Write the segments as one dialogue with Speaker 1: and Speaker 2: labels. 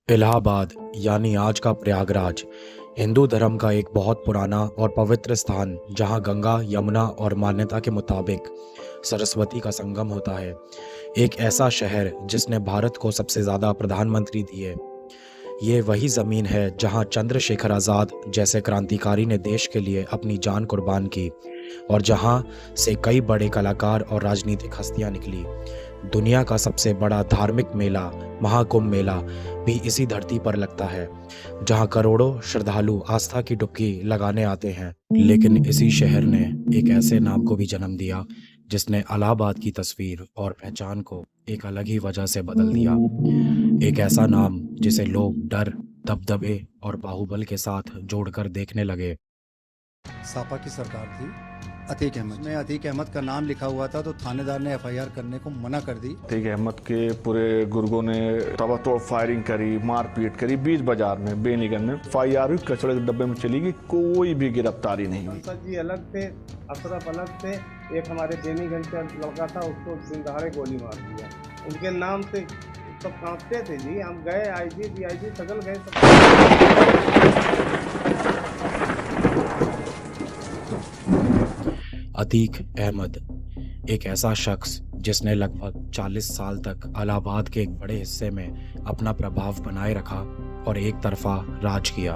Speaker 1: इलाहाबाद यानी आज का प्रयागराज हिंदू धर्म का एक बहुत पुराना और पवित्र स्थान जहां गंगा, यमुना और मान्यता के मुताबिक सरस्वती का संगम होता है। एक ऐसा शहर जिसने भारत को सबसे ज़्यादा प्रधानमंत्री दिए। ये वही ज़मीन है जहां चंद्रशेखर आज़ाद जैसे क्रांतिकारी ने देश के लिए अपनी जान कुर्बान की और जहां से कई बड़े कलाकार और राजनीतिक हस्तियां निकली। दुनिया का सबसे बड़ा धार्मिक मेला महाकुंभ मेला भी इसी धरती पर लगता है, जहां करोड़ों श्रद्धालु आस्था की डुबकी लगाने आते हैं। लेकिन इसी शहर ने एक ऐसे नाम को भी जन्म दिया जिसने इलाहाबाद की तस्वीर और पहचान को एक अलग ही वजह से बदल दिया। एक ऐसा नाम जिसे लोग डर, दबदबे और बाहुबल के साथ जोड़कर देखने लगे।
Speaker 2: सापा की सरकार थी। अतीक अहमद में अतीक अहमद का नाम लिखा हुआ था तो थानेदार ने एफआईआर करने को मना कर दी।
Speaker 3: अतीक अहमद के पूरे गुर्गों ने ताबड़तोड़ फायरिंग करी, मारपीट करी बीच बाजार में, बेनीगंज में। एफआईआर हुई, कचड़े के डब्बे में चली गई, कोई भी गिरफ्तारी नहीं हुई।
Speaker 4: जी अलग थे, अशरफ अलग थे। एक हमारे बेनीगंज का लड़का था, उसको दिन दहाड़े गोली मार दिया। उनके नाम से सब कांपते थे जी। हम गए, आईजी डीआईजी सगल गए
Speaker 1: अतीक अहमद एक ऐसा शख्स जिसने लगभग 40 साल तक इलाहाबाद के एक बड़े हिस्से में अपना प्रभाव बनाए रखा और एक तरफा राज किया।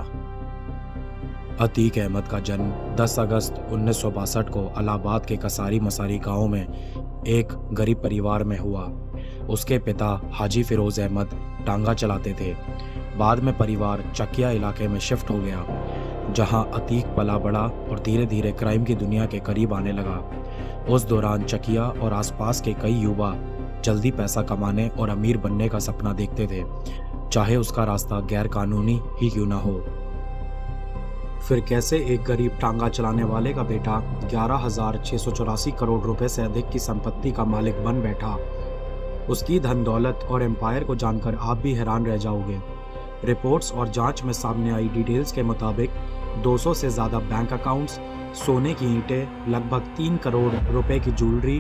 Speaker 1: अतीक अहमद का जन्म 10 अगस्त 1962 को इलाहाबाद के कसारी मसारी गांव में एक गरीब परिवार में हुआ। उसके पिता हाजी फिरोज अहमद टांगा चलाते थे। बाद में परिवार चकिया इलाके में शिफ्ट हो गया, जहां अतीक पला बड़ा और धीरे धीरे क्राइम की दुनिया के करीब आने लगा। उस दौरान चकिया और आसपास के कई युवा जल्दी पैसा कमाने और अमीर बनने का सपना देखते थे, चाहे उसका रास्ता गैर कानूनी ही क्यों ना हो। फिर कैसे एक गरीब टांगा चलाने वाले का बेटा 11,684 करोड़ रुपए से अधिक की संपत्ति का मालिक बन बैठा। उसकी धन दौलत और एम्पायर को जानकर आप भी हैरान रह जाओगे। रिपोर्ट्स और जांच में सामने आई डिटेल्स के मुताबिक 200 से ज़्यादा बैंक अकाउंट्स, सोने की ईंटें, लगभग 3 करोड़ रुपए की ज्वेलरी,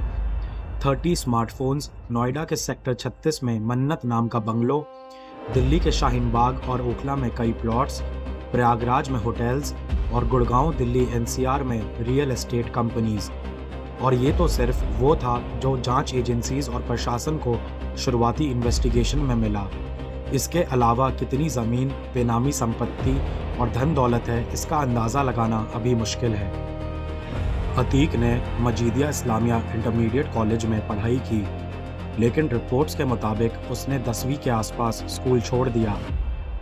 Speaker 1: 30 स्मार्टफोन्स, नोएडा के सेक्टर 36 में मन्नत नाम का बंगलो, दिल्ली के शाहीन बाग और ओखला में कई प्लॉट्स, प्रयागराज में होटल्स और गुड़गांव दिल्ली एनसीआर में रियल एस्टेट कंपनीज। और ये तो सिर्फ वो था जो जांच एजेंसीज और प्रशासन को शुरुआती इन्वेस्टिगेशन में मिला। इसके अलावा कितनी ज़मीन, बेनामी संपत्ति और धन दौलत है, इसका अंदाज़ा लगाना अभी मुश्किल है। अतीक ने मजीदिया इस्लामिया इंटरमीडिएट कॉलेज में पढ़ाई की, लेकिन रिपोर्ट्स के मुताबिक उसने 10वीं के आसपास स्कूल छोड़ दिया।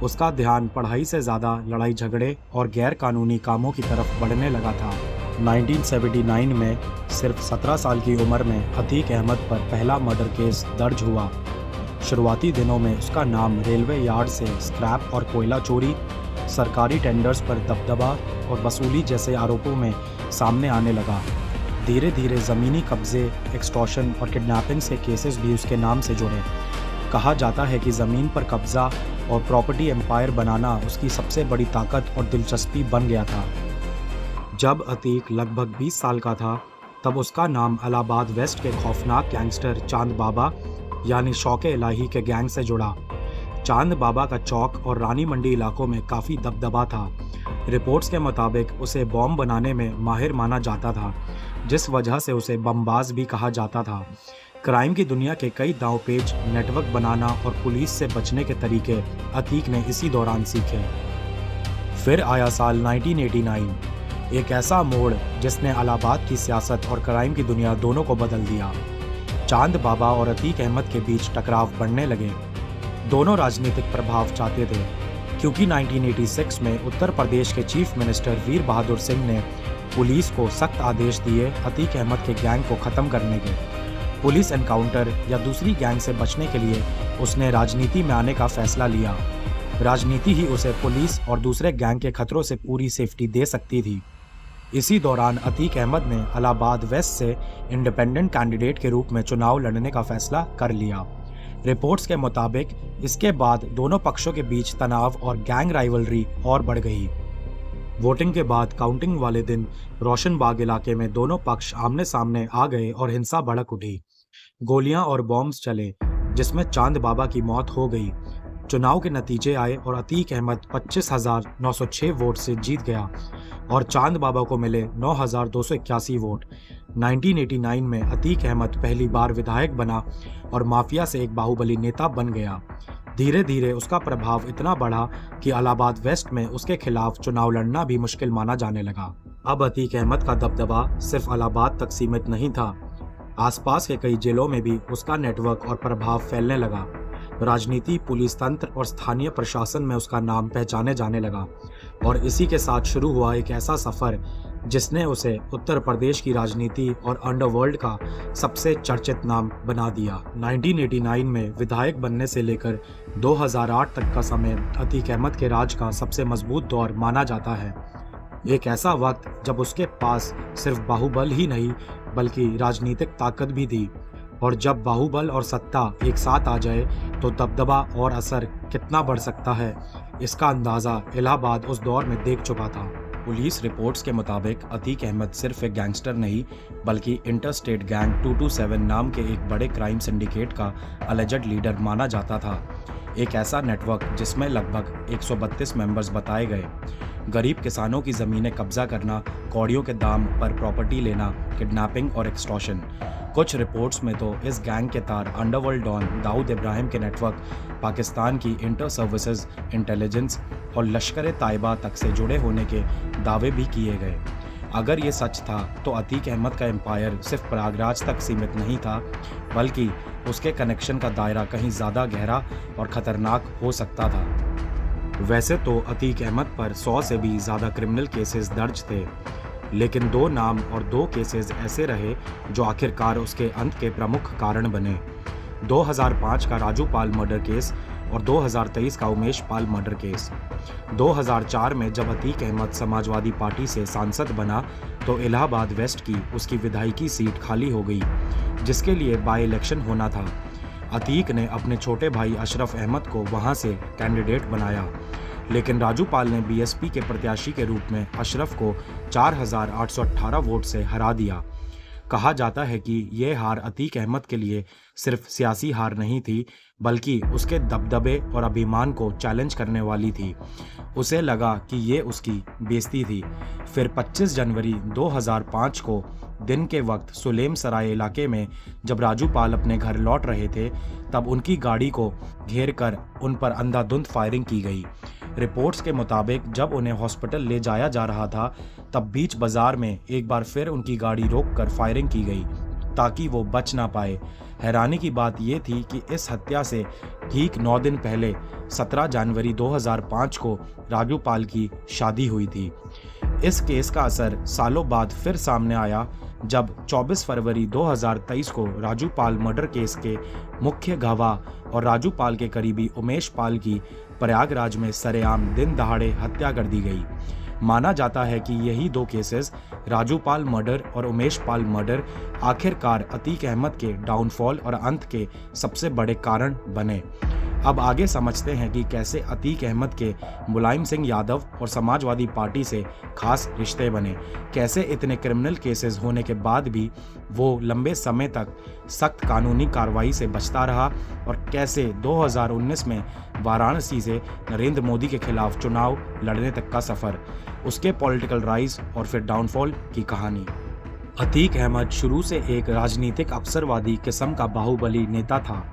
Speaker 1: उसका ध्यान पढ़ाई से ज़्यादा लड़ाई झगड़े और गैर कानूनी कामों की तरफ बढ़ने लगा था। 1979 में सिर्फ 17 साल की उम्र में अतीक अहमद पर पहला मर्डर केस दर्ज हुआ। शुरुआती दिनों में उसका नाम रेलवे यार्ड से स्क्रैप और कोयला चोरी, सरकारी टेंडर्स पर दबदबा और वसूली जैसे आरोपों में सामने आने लगा। धीरे धीरे ज़मीनी कब्जे, एक्सटॉर्शन और किडनैपिंग से केसेस भी उसके नाम से जुड़े। कहा जाता है कि ज़मीन पर कब्जा और प्रॉपर्टी एम्पायर बनाना उसकी सबसे बड़ी ताकत और दिलचस्पी बन गया था। जब अतीक लगभग 20 साल का था, तब उसका नाम इलाहाबाद वेस्ट के खौफनाक गैंगस्टर चांद बाबा यानी शौके इलाही के गैंग से जुड़ा। चांद बाबा का चौक और रानी मंडी इलाकों में काफ़ी दबदबा था। रिपोर्ट्स के मुताबिक उसे बॉम्ब बनाने में माहिर माना जाता था, जिस वजह से उसे बमबाज भी कहा जाता था। क्राइम की दुनिया के कई दांवपेच, नेटवर्क बनाना और पुलिस से बचने के तरीके अतीक ने इसी दौरान सीखे। फिर आया साल 1989, एक ऐसा मोड़ जिसने इलाहाबाद की सियासत और क्राइम की दुनिया दोनों को बदल दिया। चांद बाबा और अतीक अहमद के बीच टकराव बढ़ने लगे। दोनों राजनीतिक प्रभाव चाहते थे, क्योंकि 1986 में उत्तर प्रदेश के चीफ मिनिस्टर वीर बहादुर सिंह ने पुलिस को सख्त आदेश दिए अतीक अहमद के गैंग को ख़त्म करने के। पुलिस एनकाउंटर या दूसरी गैंग से बचने के लिए उसने राजनीति में आने का फैसला लिया। राजनीति ही उसे पुलिस और दूसरे गैंग के खतरों से पूरी सेफ्टी दे सकती थी। इसी दौरान अतीक अहमद ने इलाहाबाद वेस्ट से इंडिपेंडेंट कैंडिडेट के रूप में चुनाव लड़ने का फैसला कर लिया। रिपोर्ट्स के मुताबिक इसके बाद दोनों पक्षों के बीच तनाव और गैंग राइवलरी और बढ़ गई। वोटिंग के बाद काउंटिंग वाले दिन रोशनबाग इलाके में दोनों पक्ष आमने सामने आ गए और हिंसा भड़क उठी। गोलियां और बॉम्ब्स चले, जिसमें चांद बाबा की मौत हो गई। चुनाव के नतीजे आए और अतीक अहमद 25,906 वोट से जीत गया और चांद बाबा को मिले 9,281 वोट। 1989 में अतीक अहमद पहली बार विधायक बना और माफिया से एक बाहुबली नेता बन गया। धीरे धीरे उसका प्रभाव इतना बढ़ा कि इलाहाबाद वेस्ट में उसके खिलाफ चुनाव लड़ना भी मुश्किल माना जाने लगा। अब अतीक अहमद का दबदबा सिर्फ इलाहाबाद तक सीमित नहीं था, आसपास के कई जिलों में भी उसका नेटवर्क और प्रभाव फैलने लगा। राजनीति, पुलिस तंत्र और स्थानीय प्रशासन में उसका नाम पहचाने जाने लगा और इसी के साथ शुरू हुआ एक ऐसा सफर जिसने उसे उत्तर प्रदेश की राजनीति और अंडरवर्ल्ड का सबसे चर्चित नाम बना दिया। 1989 में विधायक बनने से लेकर 2008 तक का समय अतीक अहमद के राज का सबसे मजबूत दौर माना जाता है। एक ऐसा वक्त जब उसके पास सिर्फ बाहुबल ही नहीं बल्कि राजनीतिक ताकत भी थी, और जब बाहुबल और सत्ता एक साथ आ जाए तो दबदबा और असर कितना बढ़ सकता है, इसका अंदाज़ा इलाहाबाद उस दौर में देख चुका था। पुलिस रिपोर्ट्स के मुताबिक अतीक अहमद सिर्फ एक गैंगस्टर नहीं बल्कि इंटरस्टेट गैंग 227 नाम के एक बड़े क्राइम सिंडिकेट का अलेजेड लीडर माना जाता था। एक ऐसा नेटवर्क जिसमें लगभग 132 मेंबर्स बताए गए। गरीब किसानों की ज़मीनें कब्जा करना, कौड़ियों के दाम पर प्रॉपर्टी लेना, किडनैपिंग और एक्सटॉर्शन। कुछ रिपोर्ट्स में तो इस गैंग के तार अंडरवर्ल्ड डॉन दाऊद इब्राहिम के नेटवर्क, पाकिस्तान की इंटर सर्विसेज इंटेलिजेंस और लश्कर ताइबा तक से जुड़े होने के दावे भी किए गए। अगर ये सच था तो अतीक अहमद का एम्पायर सिर्फ प्रयागराज तक सीमित नहीं था बल्कि उसके कनेक्शन का दायरा कहीं ज़्यादा गहरा और ख़तरनाक हो सकता था। वैसे तो अतीक अहमद पर 100 से भी ज़्यादा क्रिमिनल केसेस दर्ज थे, लेकिन 2 नाम और 2 केसेस ऐसे रहे जो आखिरकार उसके अंत के प्रमुख कारण बने। 2005 का राजू पाल मर्डर केस और 2023 का उमेश पाल मर्डर केस। 2004 में जब अतीक अहमद समाजवादी पार्टी से सांसद बना तो इलाहाबाद वेस्ट की उसकी विधायकी सीट खाली हो गई, जिसके लिए बाई इलेक्शन होना था। अतीक ने अपने छोटे भाई अशरफ अहमद को वहां से कैंडिडेट बनाया, लेकिन राजू पाल ने बीएसपी के प्रत्याशी के रूप में अशरफ को 4,818 वोट से हरा दिया। कहा जाता है कि ये हार अतीक अहमद के लिए सिर्फ सियासी हार नहीं थी बल्कि उसके दबदबे और अभिमान को चैलेंज करने वाली थी। उसे लगा कि ये उसकी बेइज्जती थी। फिर 25 जनवरी 2005 को दिन के वक्त सुलेम सराय इलाके में जब राजू पाल अपने घर लौट रहे थे तब उनकी गाड़ी को घेर कर उन पर अंधाधुंध फायरिंग की गई। रिपोर्ट्स के मुताबिक जब उन्हें हॉस्पिटल ले जाया जा रहा था तब बीच बाजार में एक बार फिर उनकी गाड़ी रोककर फायरिंग की गई ताकि वो बच ना पाए। हैरानी की बात यह थी कि इस हत्या से ठीक 9 दिन पहले 17 जनवरी 2005 को राजू पाल की शादी हुई थी। इस केस का असर सालों बाद फिर सामने आया जब 24 फरवरी 2023 को राजू पाल मर्डर केस के मुख्य गवाह और राजू पाल के करीबी उमेश पाल की प्रयागराज में सरेआम दिन दहाड़े हत्या कर दी गई। माना जाता है कि यही 2 केसेस, राजू पाल मर्डर और उमेश पाल मर्डर, आखिरकार अतीक अहमद के डाउनफॉल और अंत के सबसे बड़े कारण बने। अब आगे समझते हैं कि कैसे अतीक अहमद के मुलायम सिंह यादव और समाजवादी पार्टी से खास रिश्ते बने, कैसे इतने क्रिमिनल केसेस होने के बाद भी वो लंबे समय तक सख्त कानूनी कार्रवाई से बचता रहा और कैसे 2019 में वाराणसी से नरेंद्र मोदी के खिलाफ चुनाव लड़ने तक का सफ़र, उसके पॉलिटिकल राइज और फिर डाउनफॉल की कहानी। अतीक अहमद शुरू से एक राजनीतिक अवसरवादी किस्म का बाहुबली नेता था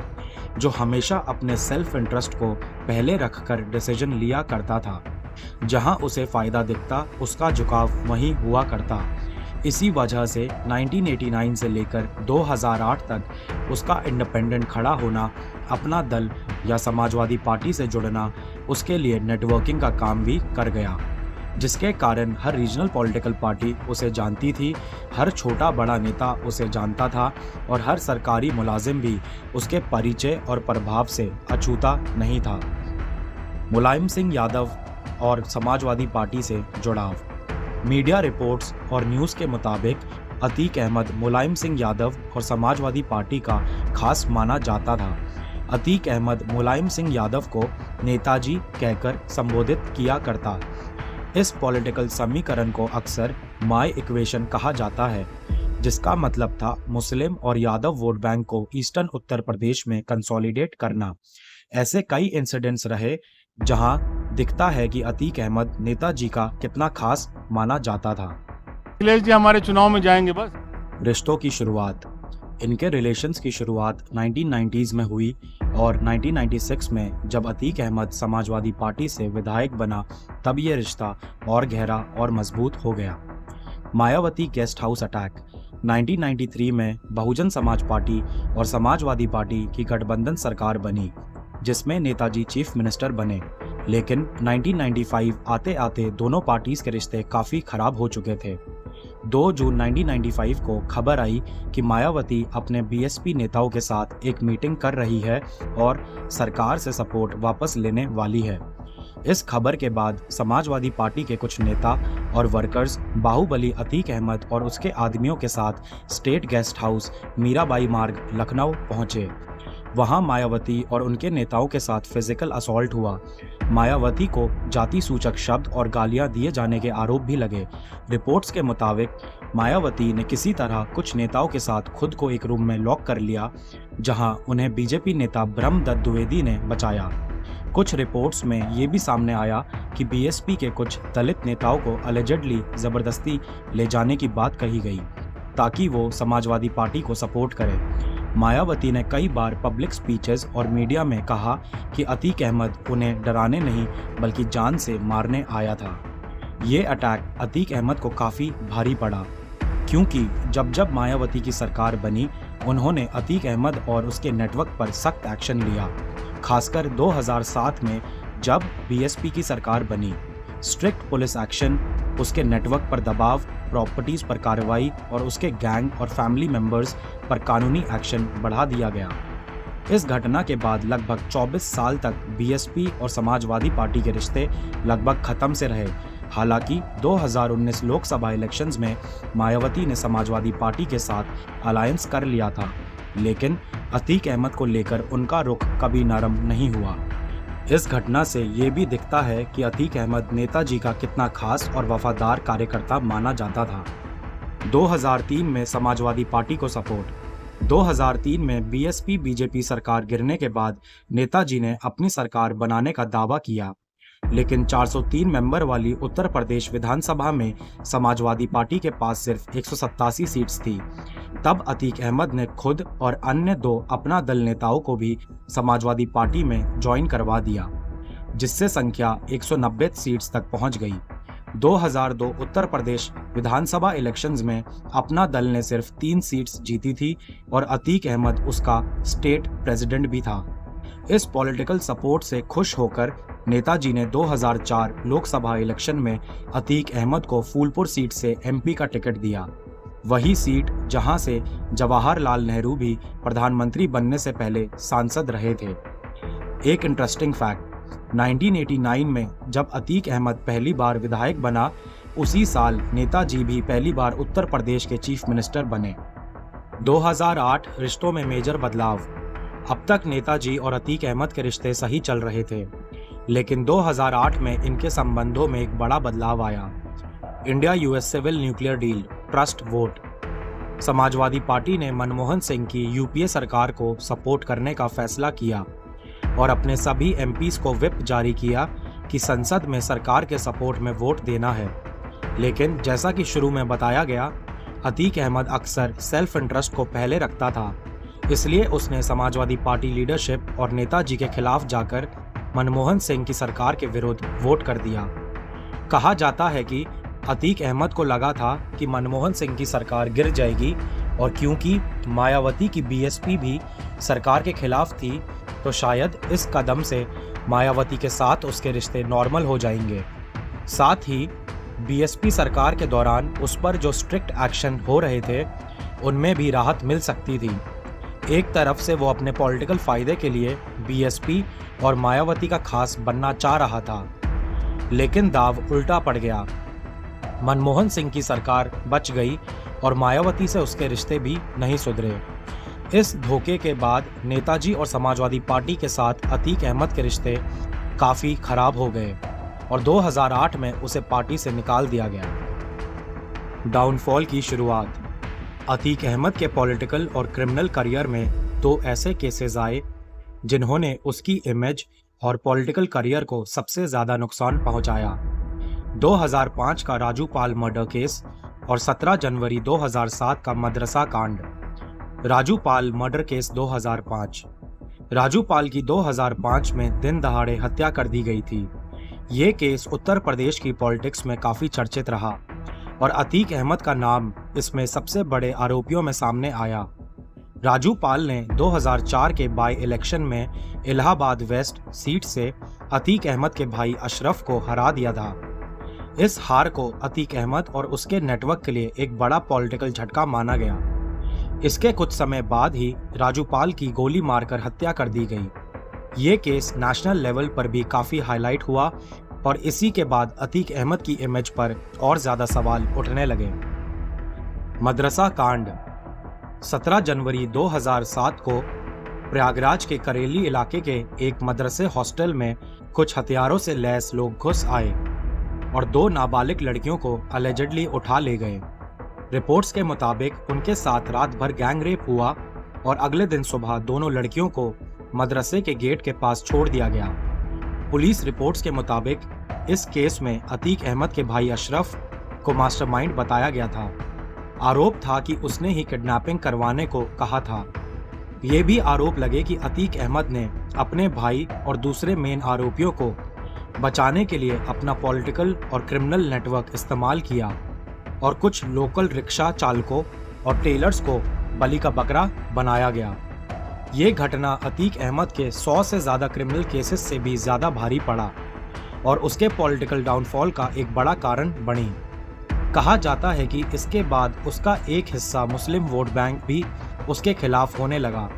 Speaker 1: जो हमेशा अपने सेल्फ इंटरेस्ट को पहले रखकर डिसीजन लिया करता था। जहां उसे फ़ायदा दिखता उसका झुकाव वहीं हुआ करता। इसी वजह से 1989 से लेकर 2008 तक उसका इंडिपेंडेंट खड़ा होना, अपना दल या समाजवादी पार्टी से जुड़ना उसके लिए नेटवर्किंग का काम भी कर गया, जिसके कारण हर रीजनल पॉलिटिकल पार्टी उसे जानती थी, हर छोटा बड़ा नेता उसे जानता था और हर सरकारी मुलाजिम भी उसके परिचय और प्रभाव से अछूता नहीं था। मुलायम सिंह यादव और समाजवादी पार्टी से जुड़ाव। मीडिया रिपोर्ट्स और न्यूज़ के मुताबिक अतीक अहमद मुलायम सिंह यादव और समाजवादी पार्टी का खास माना जाता था। अतीक अहमद मुलायम सिंह यादव को नेताजी कहकर संबोधित किया करता। इस पॉलिटिकल समीकरण को अक्सर माई इक्वेशन कहा जाता है, जिसका मतलब था मुस्लिम और यादव वोट बैंक को ईस्टर्न उत्तर प्रदेश में कंसोलिडेट करना। ऐसे कई इंसिडेंट्स रहे जहां दिखता है कि अतीक अहमद नेताजी का कितना खास माना जाता था।
Speaker 5: अखिलेश जी हमारे चुनाव में जाएंगे बस।
Speaker 1: रिश्तों की शुरुआत। इनके रिलेशंस की शुरुआत 1990s में हुई और 1996 में जब अतीक अहमद समाजवादी पार्टी से विधायक बना तब ये रिश्ता और गहरा और मजबूत हो गया। Mayawati guest house attack. 1993 में बहुजन समाज पार्टी और समाजवादी पार्टी की गठबंधन सरकार बनी जिसमें नेताजी चीफ मिनिस्टर बने, लेकिन 1995 आते आते दोनों पार्टीज के रिश्ते काफ़ी खराब हो चुके थे। 2 जून 1995 को खबर आई कि मायावती अपने बीएसपी नेताओं के साथ एक मीटिंग कर रही है और सरकार से सपोर्ट वापस लेने वाली है। इस खबर के बाद समाजवादी पार्टी के कुछ नेता और वर्कर्स बाहुबली अतीक अहमद और उसके आदमियों के साथ स्टेट गेस्ट हाउस मीराबाई मार्ग लखनऊ पहुंचे। वहां मायावती और उनके नेताओं के साथ फिजिकल असॉल्ट हुआ। मायावती को जाति सूचक शब्द और गालियां दिए जाने के आरोप भी लगे। रिपोर्ट्स के मुताबिक मायावती ने किसी तरह कुछ नेताओं के साथ खुद को एक रूम में लॉक कर लिया जहां उन्हें बीजेपी नेता ब्रह्मदत्त द्विवेदी ने बचाया। कुछ रिपोर्ट्स में ये भी सामने आया कि बीएसपी के कुछ दलित नेताओं को अलेजेडली जबरदस्ती ले जाने की बात कही गई ताकि वो समाजवादी पार्टी को सपोर्ट करें। मायावती ने कई बार पब्लिक स्पीचेस और मीडिया में कहा कि अतीक अहमद उन्हें डराने नहीं बल्कि जान से मारने आया था। ये अटैक अतीक अहमद को काफ़ी भारी पड़ा क्योंकि जब जब मायावती की सरकार बनी उन्होंने अतीक अहमद और उसके नेटवर्क पर सख्त एक्शन लिया। खासकर 2007 में जब बीएसपी की सरकार बनी, स्ट्रिक्ट पुलिस एक्शन, उसके नेटवर्क पर दबाव, प्रॉपर्टीज पर कार्रवाई और उसके गैंग और फैमिली मेंबर्स पर कानूनी एक्शन बढ़ा दिया गया। इस घटना के बाद लगभग 24 साल तक बीएसपी और समाजवादी पार्टी के रिश्ते लगभग खत्म से रहे। हालांकि 2019 लोकसभा इलेक्शंस में मायावती ने समाजवादी पार्टी के साथ अलायंस कर लिया था, लेकिन अतीक अहमद को लेकर उनका रुख कभी नरम नहीं हुआ। इस घटना से ये भी दिखता है कि अतीक अहमद नेताजी का कितना खास और वफादार कार्यकर्ता माना जाता था। 2003 में समाजवादी पार्टी को सपोर्ट। 2003 में बीएसपी बीजेपी सरकार गिरने के बाद नेताजी ने अपनी सरकार बनाने का दावा किया, लेकिन 403 मेंबर वाली उत्तर प्रदेश विधानसभा में समाजवादी पार्टी के पास सिर्फ 187 सीट्स थी। तब अतीक अहमद ने खुद और अन्य 2 अपना दल नेताओं को भी समाजवादी पार्टी में ज्वाइन करवा दिया, जिससे संख्या 190 सीट्स तक पहुंच गई। 2002 उत्तर प्रदेश विधानसभा इलेक्शंस में अपना दल ने सिर्फ 3 सीट्स जीती थी और अतीक अहमद उसका स्टेट प्रेसिडेंट भी था। इस पॉलिटिकल सपोर्ट से खुश होकर नेताजी ने 2004 लोकसभा इलेक्शन में अतीक अहमद को फूलपुर सीट से एमपी का टिकट दिया, वही सीट जहां से जवाहरलाल नेहरू भी प्रधानमंत्री बनने से पहले सांसद रहे थे। एक इंटरेस्टिंग फैक्ट, 1989 में जब अतीक अहमद पहली बार विधायक बना, उसी साल नेताजी भी पहली बार उत्तर प्रदेश के चीफ मिनिस्टर बने। 2008 रिश्तों में मेजर बदलाव। अब तक नेताजी और अतीक अहमद के रिश्ते सही चल रहे थे, लेकिन 2008 में इनके संबंधों में एक बड़ा बदलाव आया। India US civil nuclear deal, trust vote. Samajwadi Party ने मनमोहन सिंह की यूपीए सरकार को सपोर्ट करने का फैसला किया और अपने सभी एमपीज को व्हिप जारी किया कि संसद में सरकार के सपोर्ट में वोट देना है। लेकिन जैसा कि शुरू में बताया गया, अतीक अहमद अक्सर सेल्फ इंटरेस्ट को पहले रखता था, इसलिए उसने समाजवादी पार्टी लीडरशिप और नेताजी के खिलाफ जाकर मनमोहन सिंह की सरकार के विरुद्ध वोट कर दिया। कहा जाता है कि अतीक अहमद को लगा था कि मनमोहन सिंह की सरकार गिर जाएगी और क्योंकि मायावती की बीएसपी भी सरकार के खिलाफ थी, तो शायद इस कदम से मायावती के साथ उसके रिश्ते नॉर्मल हो जाएंगे। साथ ही बीएसपी सरकार के दौरान उस पर जो स्ट्रिक्ट एक्शन हो रहे थे, उनमें भी राहत मिल सकती थी। एक तरफ से वो अपने पॉलिटिकल फायदे के लिए बीएसपी और मायावती का खास बनना चाह रहा था, लेकिन दाव उल्टा पड़ गया। मनमोहन सिंह की सरकार बच गई और मायावती से उसके रिश्ते भी नहीं सुधरे। इस धोखे के बाद नेताजी और समाजवादी पार्टी के साथ अतीक अहमद के रिश्ते काफ़ी खराब हो गए और 2008 में उसे पार्टी से निकाल दिया गया। डाउनफॉल की शुरुआत। अतीक अहमद के पॉलिटिकल और क्रिमिनल करियर में 2 ऐसे केसेस आए जिन्होंने उसकी इमेज और पॉलिटिकल करियर को सबसे ज्यादा नुकसान पहुंचाया। 2005 का राजू पाल मर्डर केस और 17 जनवरी 2007 का मदरसा कांड। राजू पाल मर्डर केस 2005। राजू पाल की 2005 में दिन दहाड़े हत्या कर दी गई थी। ये केस उत्तर प्रदेश की पॉलिटिक्स में काफी चर्चित रहा और अतीक अहमद का नाम इसमें सबसे बड़े आरोपियों में सामने आया। राजू पाल ने 2004 के बाई इलेक्शन में इलाहाबाद वेस्ट सीट से अतीक अहमद के भाई अशरफ को हरा दिया था। इस हार को अतीक अहमद और उसके नेटवर्क के लिए एक बड़ा पॉलिटिकल झटका माना गया। इसके कुछ समय बाद ही राजू पाल की गोली मारकर हत्या कर दी गई। ये केस नेशनल लेवल पर भी काफी हाईलाइट हुआ और इसी के बाद अतीक अहमद की इमेज पर और ज्यादा सवाल उठने लगे। मदरसा कांड। 17 जनवरी 2007 को प्रयागराज के करेली इलाके के एक मदरसे हॉस्टल में कुछ हथियारों से लैस लोग घुस आए और 2 नाबालिग लड़कियों को अलेजेडली उठा ले गए। रिपोर्ट्स के मुताबिक उनके साथ रात भर गैंग रेप हुआ और अगले दिन सुबह दोनों लड़कियों को मदरसे के गेट के पास छोड़ दिया गया। पुलिस रिपोर्ट्स के मुताबिक इस केस में अतीक अहमद के भाई अशरफ को मास्टरमाइंड बताया गया था। आरोप था कि उसने ही किडनैपिंग करवाने को कहा था। ये भी आरोप लगे कि अतीक अहमद ने अपने भाई और दूसरे मेन आरोपियों को बचाने के लिए अपना पॉलिटिकल और क्रिमिनल नेटवर्क इस्तेमाल किया और कुछ लोकल रिक्शा चालकों और टेलर्स को बलि का बकरा बनाया गया। ये घटना अतीक अहमद के 100 से ज़्यादा क्रिमिनल केसेस से भी ज़्यादा भारी पड़ा और उसके पॉलिटिकल डाउनफॉल का एक बड़ा कारण बनी। कहा जाता है कि इसके बाद उसका एक हिस्सा मुस्लिम वोट बैंक भी उसके खिलाफ होने लगा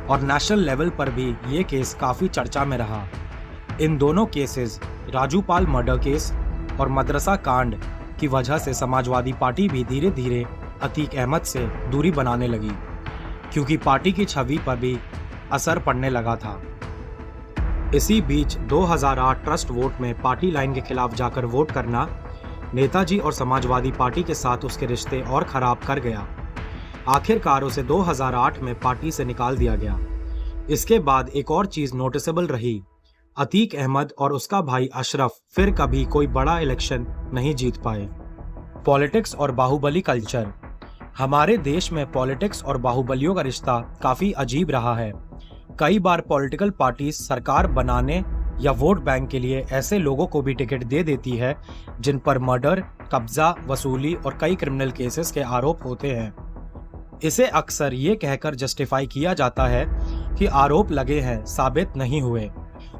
Speaker 1: और नेशनल लेवल पर भी ये केस काफ़ी चर्चा में रहा। इन दोनों केसेस, राजू पाल मर्डर केस और मदरसा कांड की वजह से समाजवादी पार्टी भी धीरे धीरे अतीक अहमद से दूरी बनाने लगी, क्योंकि पार्टी की छवि पर भी असर पड़ने लगा था। इसी बीच 2008 ट्रस्ट वोट में पार्टी लाइन के खिलाफ जाकर वोट करना नेताजी और समाजवादी पार्टी के साथ उसके रिश्ते और खराब कर गया। आखिरकार उसे 2008 में पार्टी से निकाल दिया गया। इसके बाद एक और चीज नोटिसेबल रही, अतीक अहमद और उसका भाई अशरफ फिर कभी कोई बड़ा इलेक्शन नहीं जीत पाए। पॉलिटिक्स और बाहुबली कल्चर। हमारे देश में पॉलिटिक्स और बाहुबलियों का रिश्ता काफी अजीब रहा है। कई बार पॉलिटिकल पार्टी सरकार बनाने या वोट बैंक के लिए ऐसे लोगों को भी टिकट दे देती है जिन पर मर्डर, कब्जा, वसूली और कई क्रिमिनल केसेस के आरोप होते हैं। इसे अक्सर ये कहकर जस्टिफाई किया जाता है कि आरोप लगे हैं, साबित नहीं हुए,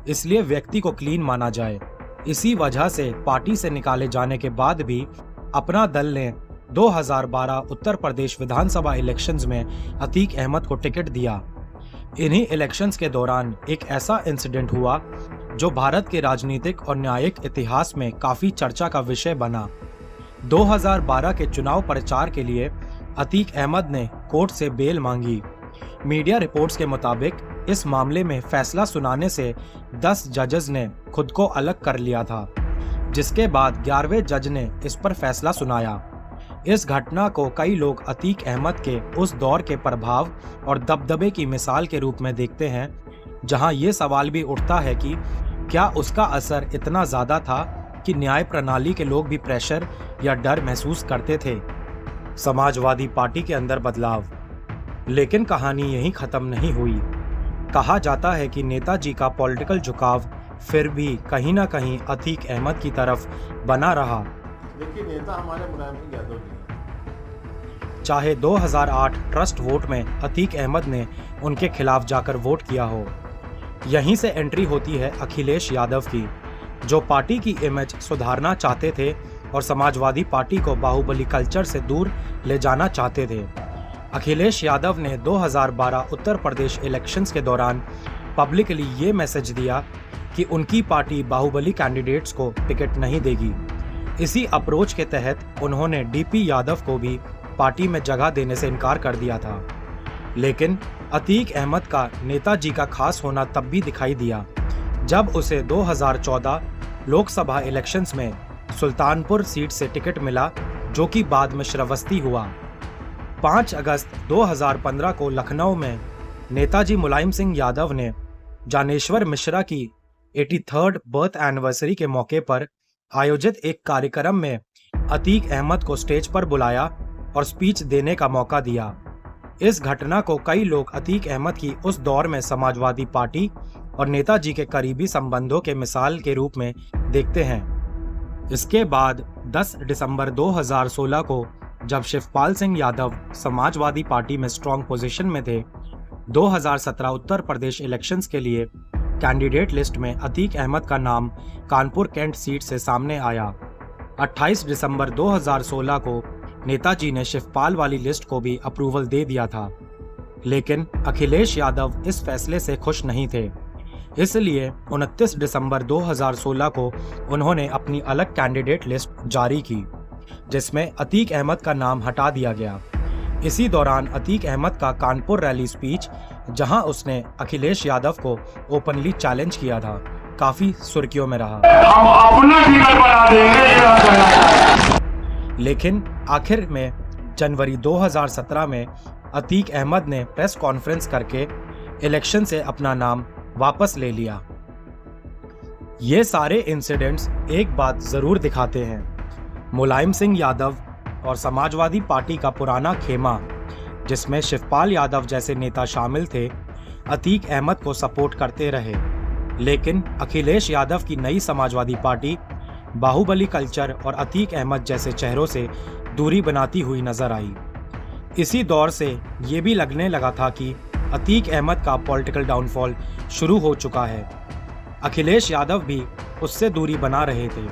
Speaker 1: इसलिए व्यक्ति को क्लीन माना जाए। इसी वजह से पार्टी से निकाले जाने के बाद भी अपना दल ने 2012 उत्तर प्रदेश विधानसभा इलेक्शंस में अतीक अहमद को टिकट दिया। इन्हीं इलेक्शंस के दौरान एक ऐसा इंसिडेंट हुआ जो भारत के राजनीतिक और न्यायिक इतिहास में काफी चर्चा का विषय बना। 2012 के चुनाव प्रचार के लिए अतीक अहमद ने कोर्ट से बेल मांगी। मीडिया रिपोर्ट्स के मुताबिक इस मामले में फैसला सुनाने से 10 जजेस ने खुद को अलग कर लिया था, जिसके बाद 11वें जज ने इस पर फैसला सुनाया। इस घटना को कई लोग अतीक अहमद के उस दौर के प्रभाव और दबदबे की मिसाल के रूप में देखते हैं, जहां ये सवाल भी उठता है कि क्या उसका असर इतना ज़्यादा था कि न्याय प्रणाली के लोग भी प्रेशर या डर महसूस करते थे। समाजवादी पार्टी के अंदर बदलाव। लेकिन कहानी यहीं ख़त्म नहीं हुई। कहा जाता है कि नेताजी का पॉलिटिकल झुकाव फिर भी कहीं ना कहीं अतीक अहमद की तरफ बना रहा।
Speaker 6: देखिए, नेता हमारे मुलायम सिंह यादव जी हैं।
Speaker 1: चाहे 2008 ट्रस्ट वोट में अतीक अहमद ने उनके खिलाफ जाकर वोट किया हो। यहीं से एंट्री होती है अखिलेश यादव की, जो पार्टी की इमेज सुधारना चाहते थे और समाजवादी पार्टी को बाहुबली कल्चर से दूर ले जाना चाहते थे। अखिलेश यादव ने 2012 उत्तर प्रदेश इलेक्शंस के दौरान पब्लिकली ये मैसेज दिया कि उनकी पार्टी बाहुबली कैंडिडेट्स को टिकट नहीं देगी। इसी अप्रोच के तहत उन्होंने डीपी यादव को भी पार्टी में जगह देने से इनकार कर दिया था। लेकिन अतीक अहमद का नेताजी का खास होना तब भी दिखाई दिया जब उसे 2014 लोकसभा इलेक्शंस में सुल्तानपुर सीट से टिकट मिला, जो कि बाद में श्रावस्ती हुआ। 5 अगस्त 2015 को लखनऊ में नेताजी मुलायम सिंह यादव ने जानेश्वर मिश्रा की 83rd बर्थ एनिवर्सरी के मौके पर आयोजित एक कार्यक्रम में अतीक अहमद को स्टेज पर बुलाया और स्पीच देने का मौका दिया। इस घटना को कई लोग अतीक अहमद की उस दौर में समाजवादी पार्टी और नेताजी के करीबी संबंधों के मिसाल के रूप में देखते हैं। इसके बाद 10 दिसंबर 2016 को जब शिवपाल सिंह यादव समाजवादी पार्टी में स्ट्रॉन्ग पोजीशन में थे, 2017 उत्तर प्रदेश इलेक्शंस के लिए कैंडिडेट लिस्ट में अतीक अहमद का नाम कानपुर कैंट सीट से सामने आया। 28 दिसंबर 2016 को नेताजी ने शिवपाल वाली लिस्ट को भी अप्रूवल दे दिया था, लेकिन अखिलेश यादव इस फैसले से खुश नहीं थे। इसलिए 29 दिसंबर 2016 को उन्होंने अपनी अलग कैंडिडेट लिस्ट जारी की, जिसमें अतीक अहमद का नाम हटा दिया गया। इसी दौरान अतीक अहमद का कानपुर रैली स्पीच, जहां उसने अखिलेश यादव को ओपनली चैलेंज किया था, काफी सुर्खियों में रहा।
Speaker 5: हम अपना टिकट बना देंगे।
Speaker 1: लेकिन आखिर में जनवरी 2017 में अतीक अहमद ने प्रेस कॉन्फ्रेंस करके इलेक्शन से अपना नाम वापस ले लिया। ये सारे इंसिडेंट्स एक बात जरूर दिखाते हैं, मुलायम सिंह यादव और समाजवादी पार्टी का पुराना खेमा, जिसमें शिवपाल यादव जैसे नेता शामिल थे, अतीक अहमद को सपोर्ट करते रहे। लेकिन अखिलेश यादव की नई समाजवादी पार्टी बाहुबली कल्चर और अतीक अहमद जैसे चेहरों से दूरी बनाती हुई नजर आई। इसी दौर से ये भी लगने लगा था कि अतीक अहमद का पॉलिटिकल डाउनफॉल शुरू हो चुका है। अखिलेश यादव भी उससे दूरी बना रहे थे।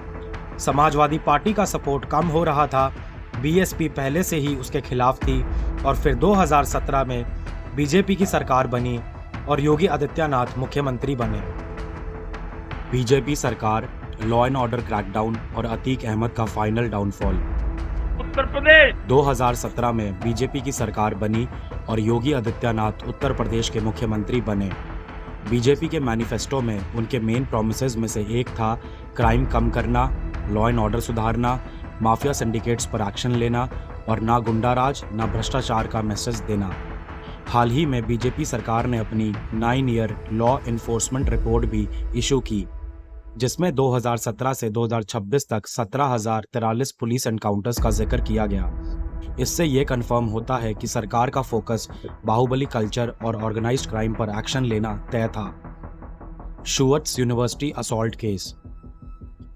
Speaker 1: समाजवादी पार्टी का सपोर्ट कम हो रहा था, बीएसपी पहले से ही उसके खिलाफ थी, और फिर 2017 में बीजेपी की सरकार बनी और योगी आदित्यनाथ मुख्यमंत्री बने। बीजेपी सरकार, लॉ एंड ऑर्डर क्रैकडाउन और अतीक अहमद का फाइनल डाउनफॉल।
Speaker 5: उत्तर प्रदेश
Speaker 1: 2017 में बीजेपी की सरकार बनी और योगी आदित्यनाथ उत्तर प्रदेश के मुख्यमंत्री बने। बीजेपी के मैनिफेस्टो में उनके मेन प्रॉमिसेस में से एक था क्राइम कम करना, लॉ एंड ऑर्डर सुधारना, माफिया सिंडिकेट्स पर एक्शन लेना और ना गुंडाराज ना भ्रष्टाचार का मैसेज देना। हाल ही में बीजेपी सरकार ने अपनी 9 ईयर लॉ इन्फोर्समेंट रिपोर्ट भी इशू की, जिसमें 2017 से 2026 तक 17,043 पुलिस एनकाउंटर्स का जिक्र किया गया। इससे ये कंफर्म होता है कि सरकार का फोकस बाहुबली कल्चर और ऑर्गेनाइज्ड क्राइम पर एक्शन लेना तय था। शुअर्ट्स यूनिवर्सिटी असॉल्ट केस।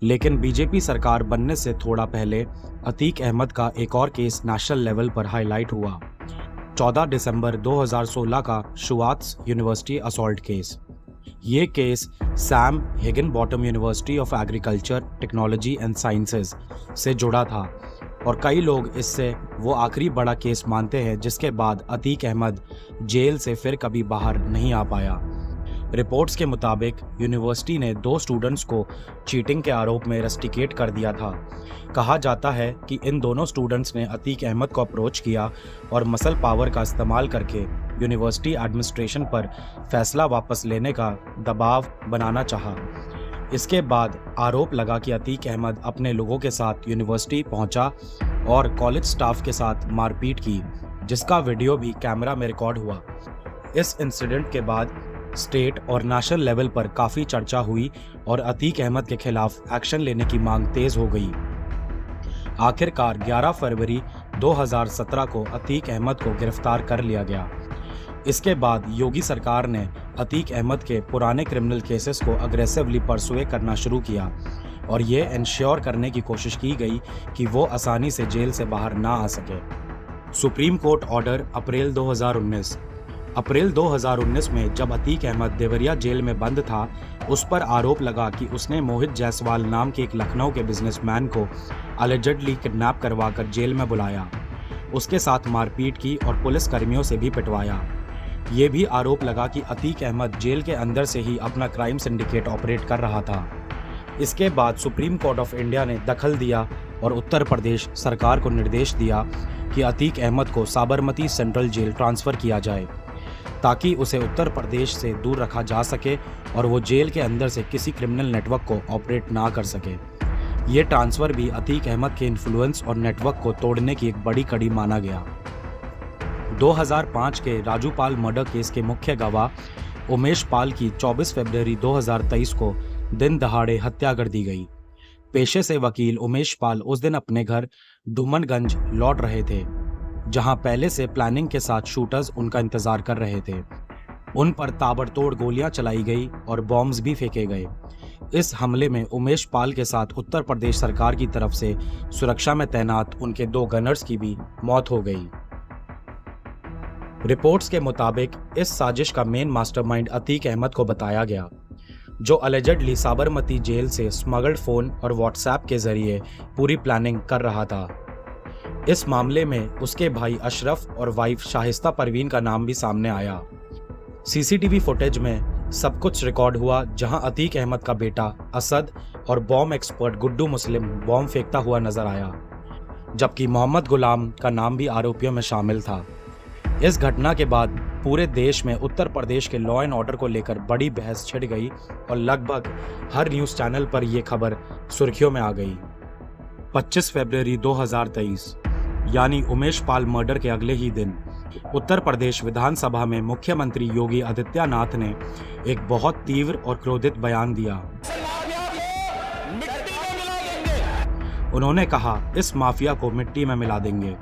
Speaker 1: लेकिन बीजेपी सरकार बनने से थोड़ा पहले अतीक अहमद का एक और केस नेशनल लेवल पर हाईलाइट हुआ। 14 दिसंबर 2016 का शुअर्ट्स यूनिवर्सिटी असॉल्ट केस। ये case Sam Higginbottom university of agriculture, technology and sciences से जुड़ा था और कई लोग इससे वो आखिरी बड़ा केस मानते हैं जिसके बाद अतीक अहमद जेल से फिर कभी बाहर नहीं आ पाया। रिपोर्ट्स के मुताबिक यूनिवर्सिटी ने 2 स्टूडेंट्स को चीटिंग के आरोप में रस्टिकेट कर दिया था। कहा जाता है कि इन दोनों स्टूडेंट्स ने अतीक अहमद को अप्रोच किया और मसल पावर का इस्तेमाल करके यूनिवर्सिटी एडमिनिस्ट्रेशन पर फैसला वापस लेने का दबाव बनाना चाहा। इसके बाद आरोप लगा कि अतीक अहमद अपने लोगों के साथ यूनिवर्सिटी पहुंचा और कॉलेज स्टाफ के साथ मारपीट की, जिसका वीडियो भी कैमरा में रिकॉर्ड हुआ। इस इंसिडेंट के बाद स्टेट और नेशनल लेवल पर काफ़ी चर्चा हुई और अतीक अहमद के खिलाफ एक्शन लेने की मांग तेज हो गई। आखिरकार 11 फरवरी 2017 को अतीक अहमद को गिरफ्तार कर लिया गया। इसके बाद योगी सरकार ने अतीक अहमद के पुराने क्रिमिनल केसेस को अग्रेसिवली परसुए करना शुरू किया और ये इंश्योर करने की कोशिश की गई कि वो आसानी से जेल से बाहर ना आ सके। सुप्रीम कोर्ट ऑर्डर अप्रैल 2019। अप्रैल 2019 में जब अतीक अहमद देवरिया जेल में बंद था, उस पर आरोप लगा कि उसने मोहित जायसवाल नाम के एक लखनऊ के बिजनेसमैन को अलेजेडली किडनैप करवाकर जेल में बुलाया, उसके साथ मारपीट की और पुलिस कर्मियों से भी पिटवाया। ये भी आरोप लगा कि अतीक अहमद जेल के अंदर से ही अपना क्राइम सिंडिकेट ऑपरेट कर रहा था। इसके बाद सुप्रीम कोर्ट ऑफ इंडिया ने दखल दिया और उत्तर प्रदेश सरकार को निर्देश दिया कि अतीक अहमद को साबरमती सेंट्रल जेल ट्रांसफ़र किया जाए ताकि उसे उत्तर प्रदेश से दूर रखा जा सके और वो जेल के अंदर से किसी क्रिमिनल नेटवर्क को ऑपरेट ना कर सके। ये ट्रांसफ़र भी अतीक अहमद के इन्फ्लुएंस और नेटवर्क को तोड़ने की एक बड़ी कड़ी माना गया। 2005 के राजूपाल मर्डर केस के मुख्य गवाह उमेश पाल की 24 फरवरी 2023 को दिन दहाड़े हत्या कर दी गई। पेशे से वकील उमेश पाल उस दिन अपने घर डुमनगंज लौट रहे थे, जहां पहले से प्लानिंग के साथ शूटर्स उनका इंतजार कर रहे थे। उन पर ताबड़तोड़ गोलियां चलाई गई और बॉम्ब्स भी फेंके गए। इस हमले में उमेश पाल के साथ उत्तर प्रदेश सरकार की तरफ से सुरक्षा में तैनात उनके 2 गनर्स की भी मौत हो गई। रिपोर्ट्स के मुताबिक इस साजिश का मेन मास्टरमाइंड अतीक अहमद को बताया गया, जो अलेजेडली साबरमती जेल से स्मगल्ड फोन और व्हाट्सएप के जरिए पूरी प्लानिंग कर रहा था। इस मामले में उसके भाई अशरफ और वाइफ शाहिस्ता परवीन का नाम भी सामने आया। सीसीटीवी फुटेज में सब कुछ रिकॉर्ड हुआ, जहां अतीक अहमद का बेटा असद और बॉम्ब एक्सपर्ट गुड्डू मुस्लिम बॉम्ब फेंकता हुआ नजर आया, जबकि मोहम्मद गुलाम का नाम भी आरोपियों में शामिल था। इस घटना के बाद पूरे देश में उत्तर प्रदेश के लॉ एंड ऑर्डर को लेकर बड़ी बहस छिड़ गई और लगभग हर न्यूज चैनल पर यह खबर सुर्खियों में आ गई। 25 फरवरी 2023 यानी उमेश पाल मर्डर के अगले ही दिन उत्तर प्रदेश विधानसभा में मुख्यमंत्री योगी आदित्यनाथ ने एक बहुत तीव्र और क्रोधित बयान दिया। उन्होंने कहा, इस माफिया को मिट्टी में मिला देंगे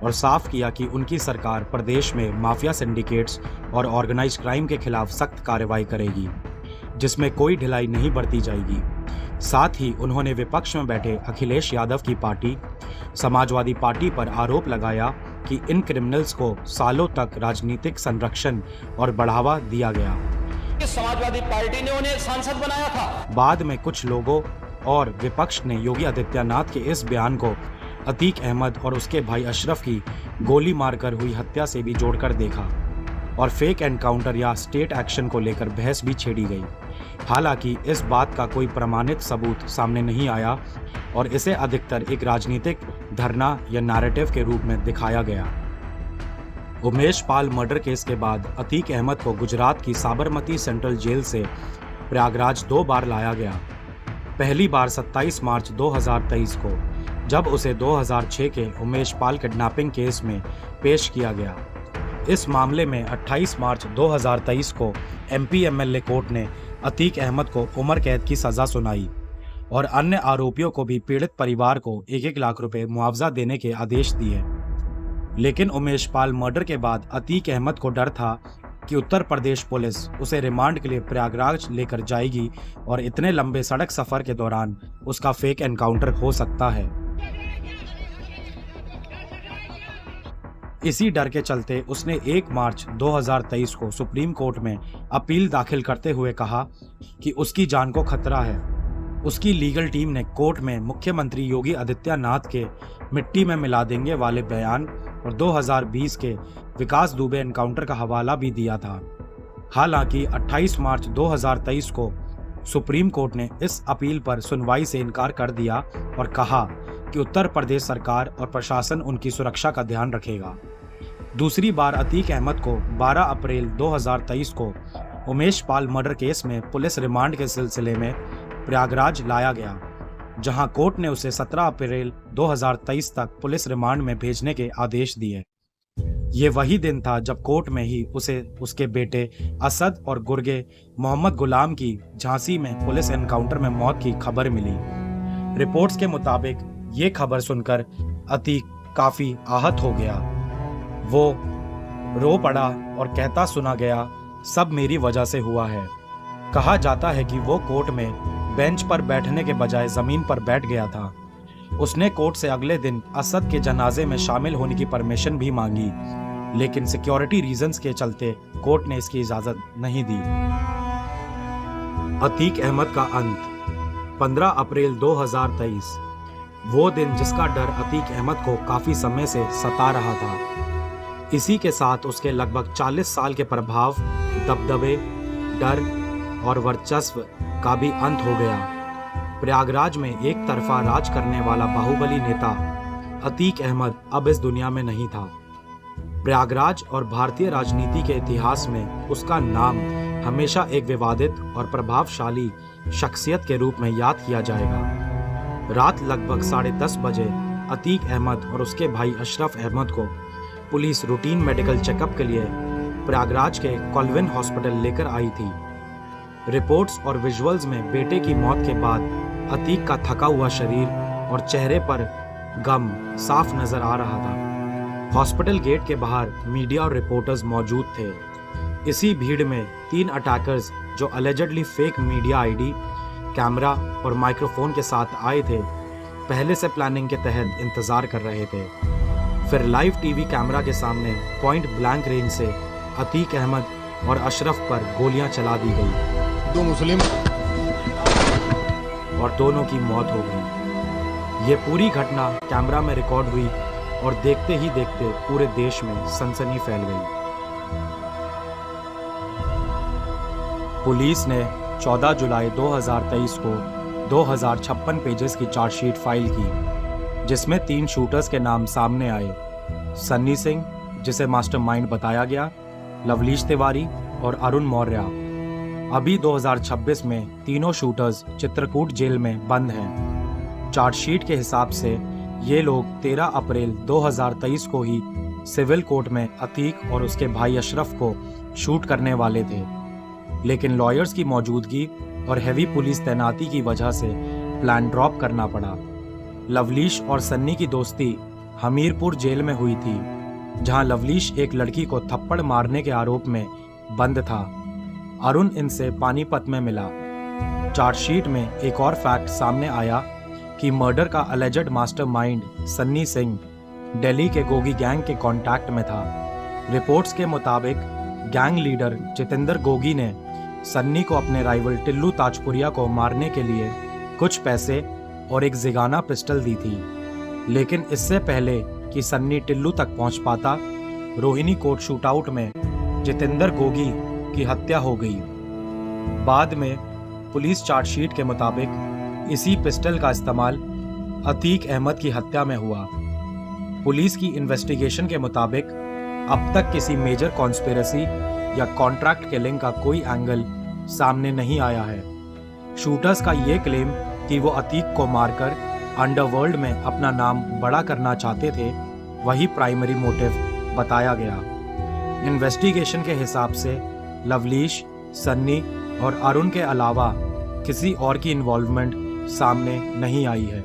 Speaker 1: और साफ किया कि उनकी सरकार प्रदेश में माफिया सिंडिकेट्स और ऑर्गेनाइज्ड क्राइम के खिलाफ सख्त कार्रवाई करेगी, जिसमें कोई ढिलाई नहीं बरती जाएगी। साथ ही उन्होंने विपक्ष में बैठे अखिलेश यादव की पार्टी समाजवादी पार्टी पर आरोप लगाया कि इन क्रिमिनल्स को सालों तक राजनीतिक संरक्षण और बढ़ावा दिया गया।
Speaker 7: समाजवादी पार्टी ने उन्हें सांसद बनाया था।
Speaker 1: बाद में कुछ लोगों और विपक्ष ने योगी आदित्यनाथ के इस बयान को अतीक अहमद और उसके भाई अशरफ की गोली मारकर हुई हत्या से भी जोड़कर देखा और फेक एनकाउंटर या स्टेट एक्शन को लेकर बहस भी छेड़ी गई। हालांकि इस बात का कोई प्रमाणित सबूत सामने नहीं आया और इसे अधिकतर एक राजनीतिक धरना या नैरेटिव के रूप में दिखाया गया। उमेश पाल मर्डर केस के बाद अतीक अहमद को गुजरात की साबरमती सेंट्रल जेल से प्रयागराज 2 बार लाया गया। पहली बार 27 मार्च 2023 को, जब उसे 2006 के उमेश पाल किडनैपिंग केस में पेश किया गया। इस मामले में 28 मार्च 2023 को एमपी एमएलए कोर्ट ने अतीक अहमद को उम्र कैद की सजा सुनाई और अन्य आरोपियों को भी पीड़ित परिवार को 1-1 लाख रुपए मुआवजा देने के आदेश दिए। लेकिन उमेश पाल मर्डर के बाद अतीक अहमद को डर था कि उत्तर प्रदेश पुलिस उसे रिमांड के लिए प्रयागराज लेकर जाएगी और इतने लंबे सड़क सफर के दौरान उसका फेक एनकाउंटर हो सकता है। इसी डर के चलते उसने 1 मार्च 2023 को सुप्रीम कोर्ट में अपील दाखिल करते हुए कहा कि उसकी जान को खतरा है। उसकी लीगल टीम ने कोर्ट में मुख्यमंत्री योगी आदित्यनाथ के मिट्टी में मिला देंगे वाले बयान और 2020 के विकास दुबे एनकाउंटर का हवाला भी दिया था। हालांकि 28 मार्च 2023 को सुप्रीम कोर्ट ने इस अपील पर सुनवाई से इनकार कर दिया और कहा कि उत्तर प्रदेश सरकार और प्रशासन उनकी सुरक्षा का ध्यान रखेगा। दूसरी बार अतीक अहमद को 12 अप्रैल 2023 को उमेश पाल मर्डर केस में पुलिस रिमांड के सिलसिले में प्रयागराज लाया गया, जहां कोर्ट ने उसे 17 अप्रैल 2023 तक पुलिस रिमांड में भेजने के आदेश दिए। ये वही दिन था जब कोर्ट में ही उसे उसके बेटे असद और गुर्गे मोहम्मद गुलाम की झांसी में पुलिस एनकाउंटर में मौत की खबर मिली। रिपोर्ट्स के मुताबिक ये खबर सुनकर अतीक काफी आहत हो गया। वो रो पड़ा और कहता सुना गया, सब मेरी वजह से हुआ है। कहा जाता है कि वो कोर्ट में बेंच पर बैठने के बजाय जमीन पर बैठ गया था। उसने कोर्ट से अगले दिन असद के जनाजे में शामिल होने की परमिशन भी मांगी, लेकिन सिक्योरिटी रीजंस के चलते कोर्ट ने इसकी इजाजत नहीं दी। अतीक अहमद का अंत 15 अप्रैल 2023, वो दिन जिसका डर अतीक अहमद को काफी समय से सता रहा था। इसी के साथ उसके लगभग 40 साल के प्रभाव, दबदबे, डर और वर्चस्व का भी अंत हो गया। प्रयागराज में एक तरफा राज करने वाला बाहुबली नेता अतीक अहमद अब इस दुनिया में नहीं था। प्रयागराज और भारतीय राजनीति के इतिहास में उसका नाम हमेशा एक विवादित और प्रभावशाली शख्सियत के रूप में याद किया जाएगा। रात लगभग 10:30 बजे अतीक अहमद और उसके भाई अशरफ अहमद को पुलिस रूटीन मेडिकल चेकअप के लिए प्रयागराज के कॉल्विन हॉस्पिटल लेकर आई थी। रिपोर्ट्स और विजुअल्स में बेटे की मौत के बाद अतीक का थका हुआ शरीर और चेहरे पर गम साफ नजर आ रहा था। हॉस्पिटल गेट के बाहर मीडिया और रिपोर्टर्स मौजूद थे। इसी भीड़ में 3 अटैकर्स जो allegedly fake media ID, camera और माइक्रोफोन के साथ आए थे, पहले से प्लानिंग के तहत इंतजार कर रहे थे। फिर लाइव टीवी कैमरा के सामने पॉइंट ब्लैंक रेंज से अतीक अहमद और अशरफ पर गोलियां चला दी गई।
Speaker 6: 2 मुस्लिम
Speaker 1: और दोनों की मौत हो गई। ये पूरी घटना कैमरा में रिकॉर्ड हुई और देखते ही देखते पूरे देश में सनसनी फैल गई। पुलिस ने 14 जुलाई 2023 को 2056 पेजेस की चार्जशीट फाइल की, जिसमें 3 शूटर्स के नाम सामने आए। सन्नी सिंह, जिसे मास्टरमाइंड बताया गया, लवलीश तिवारी और अरुण मौर्य। अभी 2026 में तीनों शूटर्स चित्रकूट जेल में बंद हैं। चार्जशीट के हिसाब से ये लोग 13 अप्रैल 2023 को ही सिविल कोर्ट में अतीक और उसके भाई अशरफ को शूट करने वाले थे, लेकिन लॉयर्स की मौजूदगी और हैवी पुलिस तैनाती की वजह से प्लान ड्रॉप करना पड़ा। लवलीश और सन्नी की दोस्ती हमीरपुर जेल में हुई थी, जहां लवलीश एक लड़की को थप्पड़ मारने के आरोप में बंद था। अरुण इनसे पानीपत में मिला। चार्जशीट में एक और फैक्ट सामने आया कि मर्डर का अलेजेड मास्टरमाइंड सन्नी सिंह दिल्ली के गोगी गैंग के कांटेक्ट में था। रिपोर्ट्स के मुताबिक गैंग लीडर जितेंद्र गोगी ने सन्नी को अपने राइवल टिल्लू ताजपुरिया को मारने के लिए कुछ पैसे और एक जिगाना पिस्टल दी थी, लेकिन इससे पहले कि सन्नी टिल्लू तक पहुंच पाता, रोहिणी कोर्ट शूटआउट में जितेंद्र गोगी की हत्या हो गई। बाद में पुलिस चार्जशीट के मुताबिक इसी पिस्टल का इस्तेमाल अतीक अहमद की हत्या में हुआ। पुलिस की इन्वेस्टिगेशन के मुताबिक अब तक किसी मेजर कॉन्स्पिरेसी या कॉन्ट्रैक्ट किलिंग का कोई एंगल सामने नहीं आया है। शूटर्स का ये क्लेम कि वो अतीक को मारकर अंडरवर्ल्ड में अपना नाम बड़ा करना चाहते थे, वही प्राइमरी मोटिव बताया गया। इन्वेस्टिगेशन के हिसाब से लवलीश, सन्नी और अरुण के अलावा किसी और की इन्वॉल्वमेंट सामने नहीं आई है।